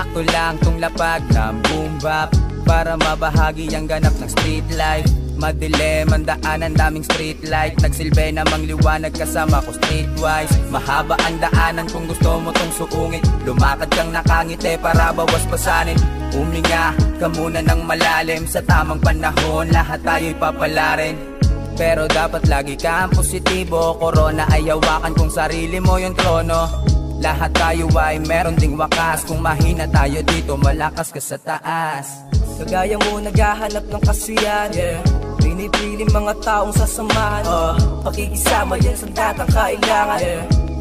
Sakto lang tong lapag ng boom bap para mabahagi ang ganap ng street life. Madilim ang daanan, daming street light. Nagsilbi namang liwanag kasama ko streetwise. Mahaba ang daanan kung gusto mo tong suungit. Lumakad kang nakangiti para bawas pasanin. Huminga ka muna ng malalim. Sa tamang panahon lahat tayo'y papalarin. Pero dapat lagi kang positibo. Corona ay hawakan kung sarili mo yung trono. Lahat tayo ay meron ding wakas. Kung mahina tayo dito, malakas ka sa taas. Kagaya mo naghahanap ng kasiyan, pinipili mga taong sasamahan, pakikisama yan sa datang kailangan,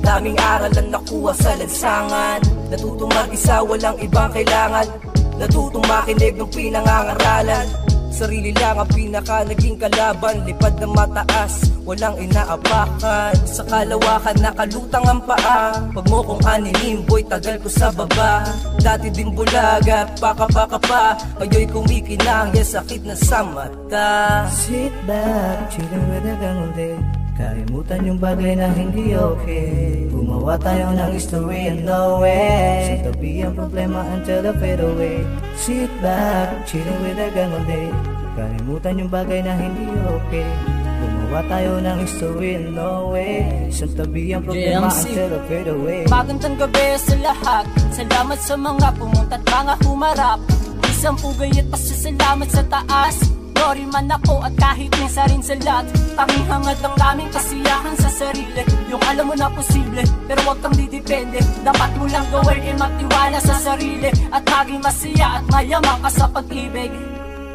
daming aral ang nakuha sa lansangan. Natutong mag-isa, walang ibang kailangan. Natutong makinig ng pinangangaralan. Sarili lang ang pinaka naging kalaban. Lipad na mataas, walang inaapakan. Sa kalawakan nakalutang ang paa. Pag mo kong anihin, boy, tagal ko sa baba. Dati din bulaga, paka-paka pa. Ngayo'y kumikinang, yan sakit na sa mata. Sit back, chilling with the gang all day. Kalimutan yung bagay na hindi okay. Gumawa tayo ng history and no way. Sa tabi ang problema until the fade away. Sit back, chilling with the gang all day. Kalimutan yung bagay na hindi okay. Gumawa tayo ng history and no way. Sa tabi ang problema until the fade away. Magandang gabi sa lahat. Salamat sa mga pumunta at mga humarap. Isang pugay at pasasalamat sa taas. Sorry man ako at kahit minsan rin sa lahat. Tanging hangad lang namin kasiyahan sa sarili. Yung alam mo na posible, pero wag kang didepende. Dapat mo lang gawin ay magtiwala sa sarili. At maging masaya at mayaman ka sa pag-ibig.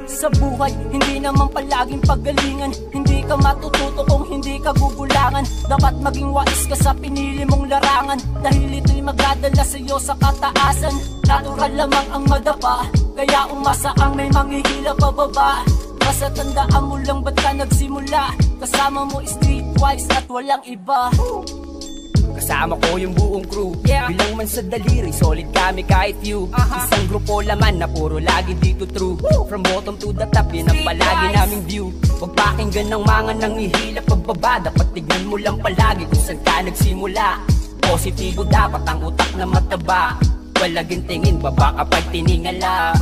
Sa buhay, hindi naman palaging paggalingan. Hindi ka matututo kung hindi ka gugulangan. Dapat maging wais ka sa pinili mong larangan. Dahil ito'y magdadala sa iyo sa kataasan. Natural lamang ang madapa, kaya umasa ang may manghihila pababa. Basta tandaan mo lang ba't ka nagsimula. Kasama mo streetwise at walang iba. Kasama ko yung buong crew, bilang man sa daliri, solid kami kahit few. Isang grupo laman na puro lagi dito true. From bottom to the top, yun ang palagi naming view. Huwag pakinggan ng mga nangihila pagbaba. Dapat tignan mo lang palagi kung saan ka nagsimula. Positibo dapat ang utak na mataba. Walaging tingin, baba kapag tiningala.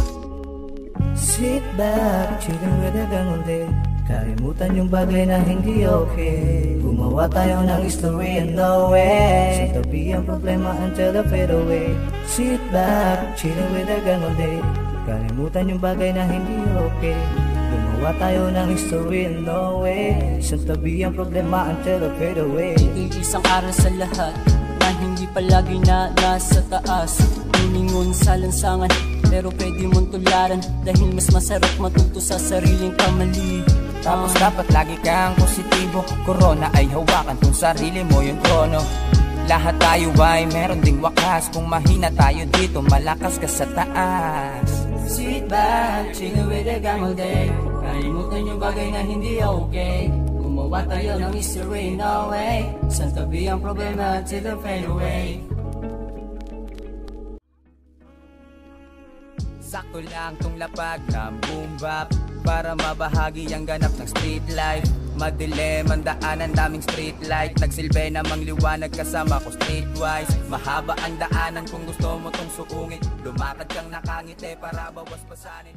Sit back, chilling with the gang all day. Kalimutan yung bagay na hindi okay. Gumawa tayo ng history and no way. Sa tabi ang problema until the fade away. Sit back, chilling with the gang all day. Kalimutan yung bagay na hindi okay. Gumawa tayo ng history and no way. Sa tabi ang problema until the fade away. Isang aral sa lahat na hindi palagi na nasa taas. Hiningon sa lansangan, pero pwede mong tularan. Dahil mas masarap matuto sa sariling kamali. Tapos dapat lagi kang positibo. Corona ay hawakan kung sarili mo yung trono. Lahat tayo ay meron ding wakas. Kung mahina tayo dito, malakas ka sa taas. Sit back, chilling with the gang all day. Kalimutan yung bagay na hindi okay. Gumawa tayo ng history, no way. Sa tabi ang problema till the fade away. Sakto lang tong lapag ng boom bap para mabahagi ang ganap ng street life. Madilim ang daanan, daming street light. Nagsilbi namang liwanag kasama ko streetwise. Mahaba ang daanan kung gusto mo tong suungit. Lumakad kang nakangiti para bawas pasanin.